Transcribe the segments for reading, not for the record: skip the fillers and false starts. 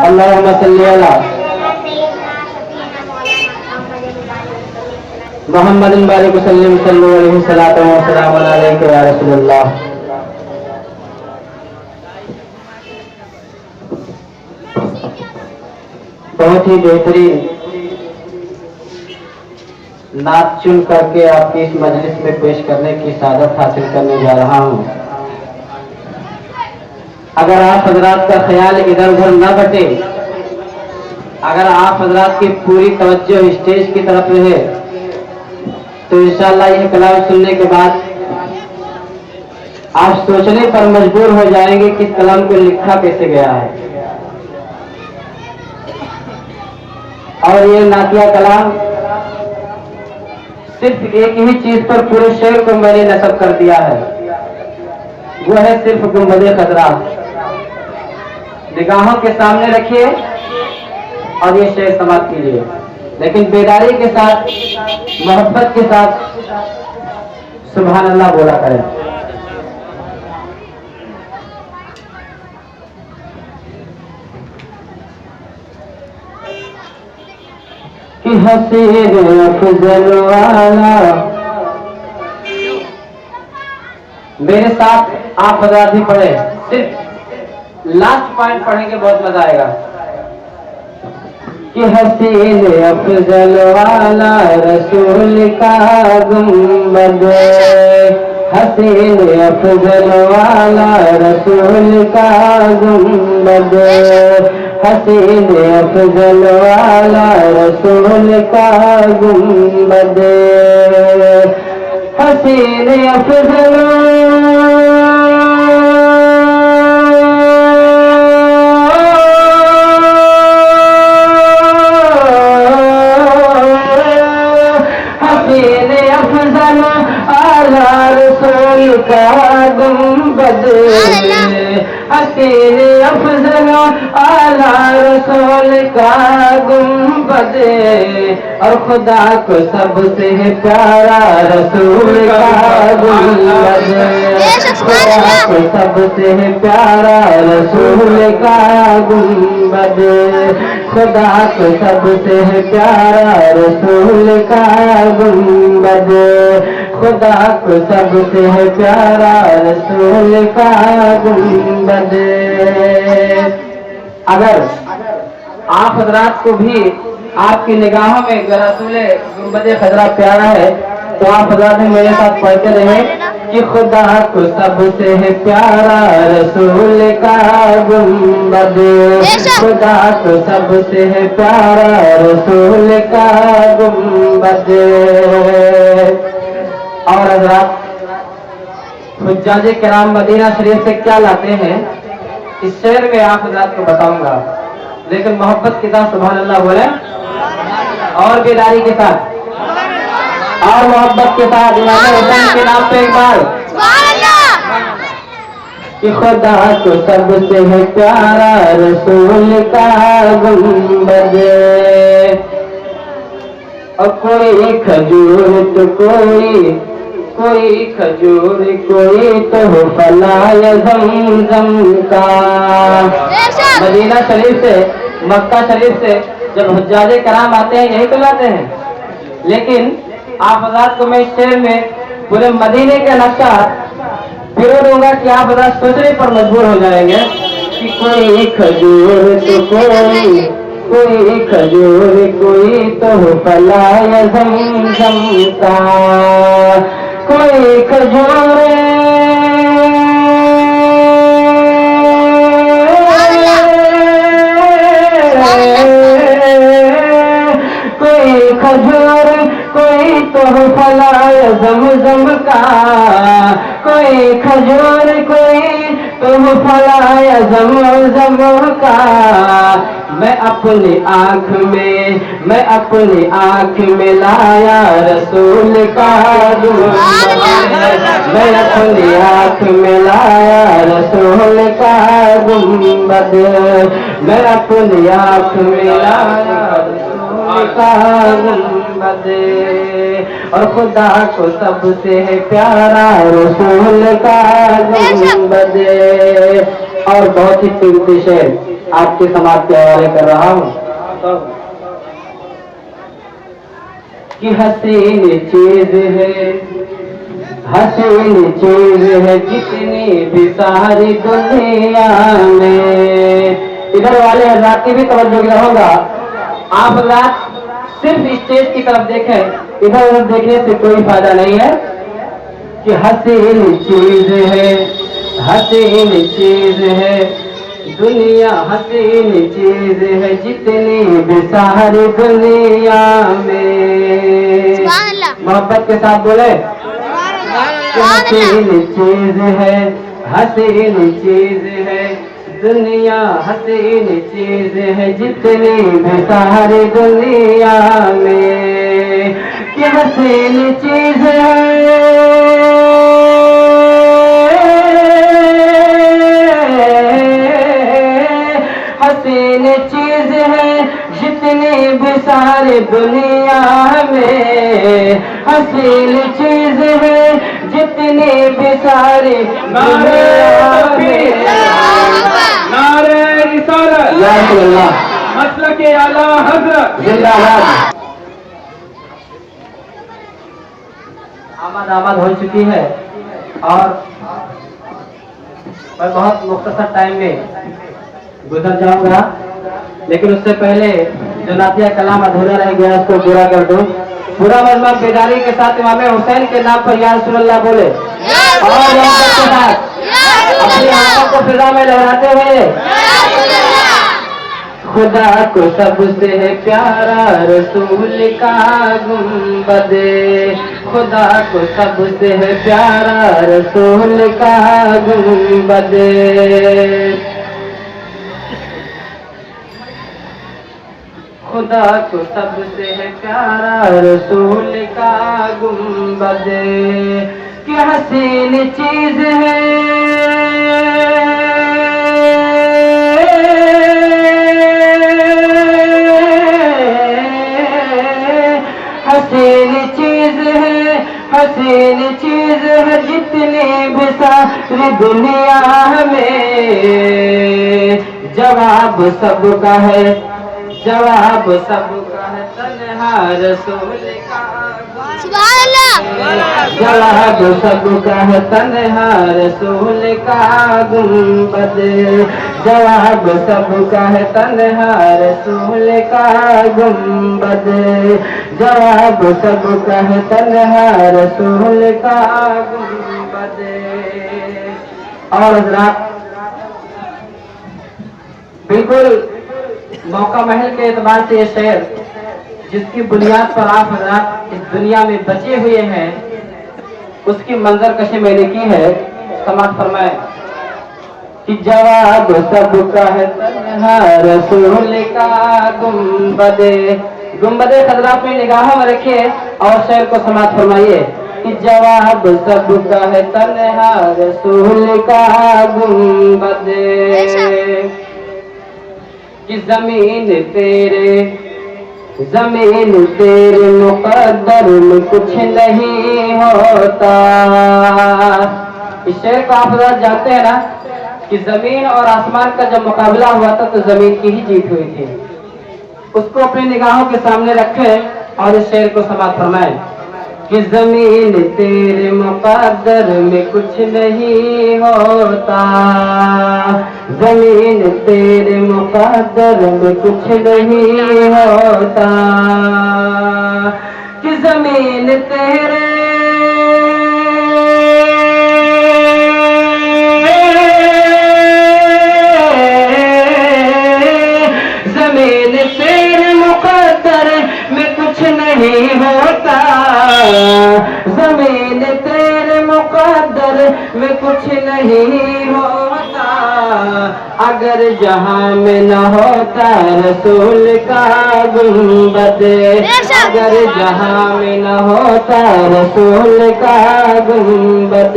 اللهم صل على محمد بارک وسلم صلی اللہ علیہ وسلم والسلام علیک یا رسول اللہ۔ بہت ہی بہترین نعت چن کر کے آپ کی اس مجلس میں پیش کرنے کی سعادت حاصل کرنے جا رہا ہوں۔ اگر آپ حضرات کا خیال ادھر ادھر نہ بٹے، اگر آپ حضرات کی پوری توجہ اسٹیج کی طرف رہے تو انشاءاللہ یہ کلام سننے کے بعد آپ سوچنے پر مجبور ہو جائیں گے کہ کلام کو لکھا کیسے گیا ہے۔ اور یہ نعتیہ کلام صرف ایک ہی چیز پر پورے شعر کو میں نے نصب کر دیا ہے، وہ ہے صرف گنبد خضرا۔ نگاہوں کے سامنے رکھیے اور یہ شعر سماعت کیجیے، لیکن بیداری کے ساتھ، محبت کے ساتھ سبحان اللہ بولا کریں۔ کہ حسین افضل والا، میرے ساتھ آپ حضرات ہی پڑھیں، صرف لاسٹ پوائنٹ پڑھیں گے، بہت مزہ آئے گا۔ کہ حسین افضل والا رسول کا گنبد، حسین افضل والا رسول کا گنبد، حسین افضل والا رسول کا گنبد، حسین افضل کا گنبد، حسین افضل اعلی رسول کا گنبد، اور خدا کو سب سے پیارا رسول کا گنبد، خدا کو سب سے پیارا رسول کا گنبد، خدا کو سب سے پیارا رسول کا گنبد، خدا کو سب سے پیارا رسول کا گنبد۔ اگر آپ حضرات کو بھی آپ کی نگاہوں میں رسول گنبد خضرا پیارا ہے تو آپ حضرات میرے ساتھ پڑھتے رہیں کہ خدا کو سب سے پیارا رسول کا گنبد، خدا کو سب سے پیارا رسول کا گنبد۔ اور حضرات حجاج کرام مدینہ شریف سے کیا لاتے ہیں اس شعر میں آپ حضرات کو بتاؤں گا، لیکن محبت کے ساتھ سبحان اللہ بولیں، اور بیداری کے ساتھ اور محبت کے ساتھ امام حسین کے نام پہ ایک بار کہ خدا کو سب سے پیارا رسول کا گنبد، اور کوئی کھجور تو کوئی کھجور، کوئی تو فلائے زمزم کا۔ مدینہ شریف سے، مکہ شریف سے جب حجاج کرام آتے ہیں یہی تو لاتے ہیں، لیکن آپ حضرات کو میں اس شعر میں پورے مدینے کا نقشہ پھرو دوں گا کہ آپ حضرات سوچنے پر مجبور ہو جائیں گے کہ کوئی کھجور تو کوئی کھجور، کوئی تو فلائے زمزم کا، کوئی کھجور کوئی کھجور، کوئی تو فلائے زمزم کا، کوئی کھجور، کوئی تو فلائے زمزم کا۔ میں اپنی آنکھ میں لایا رسول کا گنبد، میں اپنی آنکھ میں لایا رسول کا گنبد، میں اپنی آنکھ میں لایا رسول کا گنبد، اور خدا کو سب سے پیارا رسول کا گنبد۔ اور بہت ہی قیمتی شعر आपके समाज के हवाले कर रहा हूँ कि हसीन चीज है, हसीन चीज है जितनी भी सारी दुनिया में। इधर वाले हजरात की भी तवज्जो रहूंगा, आप हजरात सिर्फ स्टेज की तरफ देखें, इधर उधर देखने से कोई फायदा नहीं है। कि हसीन चीज है, हसीन चीज है दुनिया, हसीन चीज है जितनी भी सारी दुनिया में। मोहब्बत के साथ बोले, हसीन चीज है, हसीन चीज है दुनिया, हसीन चीज है जितनी भी सारी दुनिया में। कि हसीन चीज है, हसीन चीज है जितनी भी सारी दुनिया में। हसीन चीज है जितनी भी सारी दुनिया में। नारे रिसालत, मसलक आला हज़रत जिंदाबाद। आमद हो चुकी है और मैं बहुत मुख्तसर टाइम में गुजर जाऊंगा, लेकिन उससे पहले जो नातिया कलाम अधूरा रह गया उसको पूरा कर दूं। पूरा मजमा बेदारी के साथ इमाम हुसैन के नाम पर या रसूल अल्लाह बोले और मोहब्बत के साथ अपनी आंखों को फिजा में लहराते हुए खुदा को सबसे है प्यारा रसूल का गुंबद, खुदा को सबसे है प्यारा रसूल का गुंबद। खुदा को सबसे है प्यारा रसूल का गुंबद। कि हसीन चीज है, हसीन चीज है, हसीन चीज है जितनी भी सारी दुनिया में। जवाब सबका है, जवाब सबका है तन्हा रसूल का। सुभान अल्लाह। जवाब सबका है तन्हा रसूल का गुंबद, जवाब सबका है तन्हा रसूल का गुंबद, जवाब सबका है तन्हा रसूल का गुंबद। और हज़रात बिल्कुल मौका महल के एतबार से ये शहर जिसकी बुनियाद पर आप हज़रात इस दुनिया में बचे हुए हैं, उसकी मंजर कशी मैंने की है। समाज फरमाए कि जवाब सबका है तन्हा रसूल का गुंबदे। गुंबदे खजरा अपनी निगाहों में रखिए और शेर को समाज फरमाइए कि जवाब सबका है तन्हा रसूल का गुंबदे। कि जमीन तेरे मुकद्दर में कुछ नहीं होता। इस शेर को आप जानते हैं ना कि जमीन और आसमान का जब मुकाबला हुआ था तो जमीन की ही जीत हुई थी। उसको अपनी निगाहों के सामने रखें और इस शेर को समाप्त फरमाएं कि जमीन तेरे मुकद्दर में कुछ नहीं होता, जमीन तेरे मुकद्दर में कुछ नहीं होता। कि जमीन तेरे मुकद्दर में कुछ नहीं होता, जमीन तेरे मुकद्दर में कुछ नहीं होता। अगर जहां में न होता रसूल का गुंबद, अगर जहां में न होता रसूल का गुंबद,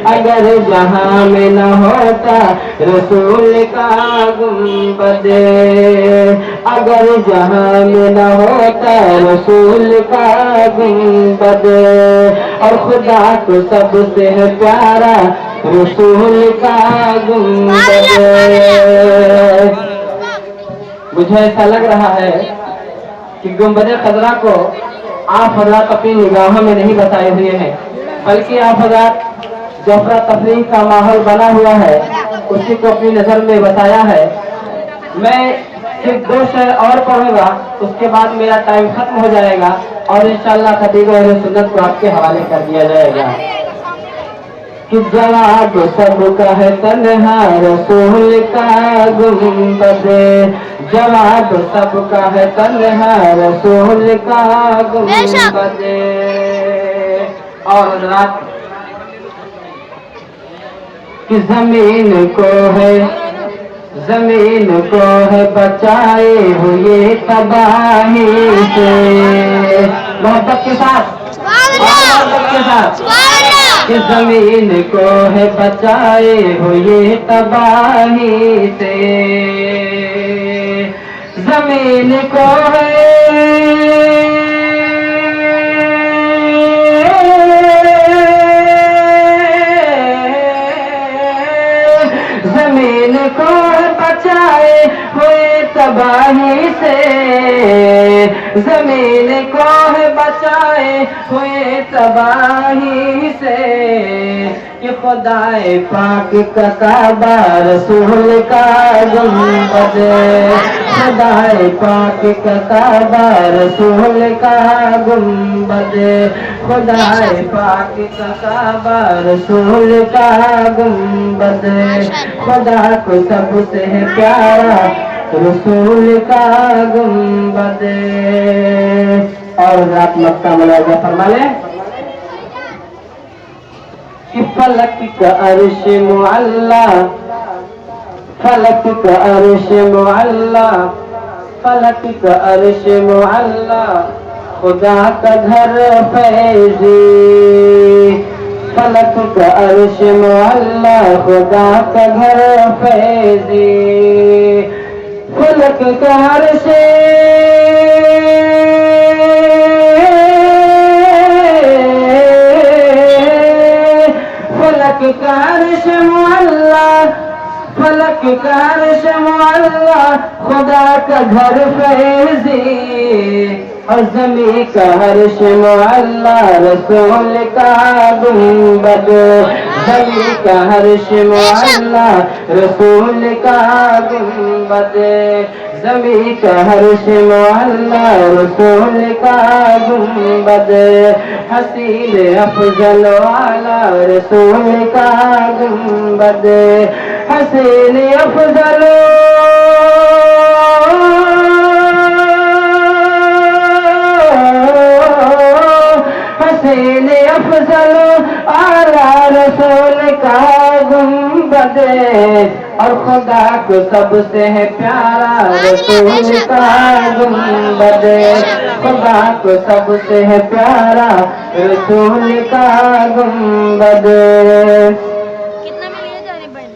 अगर जहां में न होता रसूल का गुंबद, अगर जहां में न होता रसूल का गुंबद। और खुदा को सबसे है प्यारा रसूल का गुंबद। मुझे ऐसा लग रहा है कि गुंबद खजरा को आप हजरात अपनी निगाहों में नहीं बताए हुए हैं, बल्कि आप हजरात जो अफरा तफरीह का माहौल बना हुआ है उसी को अपनी नजर में बताया है। मैं सिर्फ 2 शेर और पढ़ूंगा, उसके बाद मेरा टाइम खत्म हो जाएगा और इंशाअल्लाह खतीब अहले सुन्नत को आपके हवाले कर दिया जाएगा। कि जवाब सबका है तन्हा रसूल का गुंबद, जवाब सबका है तन्हा रसूल का गुंबद। और रात कि जमीन को है बचाए हुए तबाही से, मोहब्बत के साथ कि जमीन को है बचाए हुए तबाही से, जमीन को है जमीन को बचाए हुए तबाही से, जमीन को बचाए हुए तबाही से, कि खुदाए पाक का काबा रसूल का गुंबद, खुदाए पाक का काबा रसूल का गुंबद, खुदाए पाक का काबा रसूल का गुंबद, खुदा को सबसे है प्यारा रसूल का गुंबद। और रात मक्का मुलाजा फरमा ले कि फलक का अर्श मुअल्ला, फलक का अर्श मुअल्ला, फलक का अर्श मुअल्ला, खुदा का घर फैजी, फलक का अर्श मुअल्ला, खुदा का घर फैजी, फलक का अर्श फलक का अर्श मुअल्ला, फलक का अर्श मुअल्ला, खुदा का घर फैजी, और ज़मीं का अर्श मुअल्ला रसूल का गुंबद, ज़मीं का अर्श मुअल्ला रसूल का गुंबद, ज़मीं का अर्श मुअल्ला रसूल का गुंबद, हसीन अफजल वाला रसूल का गुंबद, हसीन अफजल हसीन अफजल आला रसूल का गुंबद, और खुदा को सबसे है प्यारा रसूल का गुंबद, खुदा को सबसे है प्यारा रसूल का गुंबद। कितना में लिए जाने पड़े?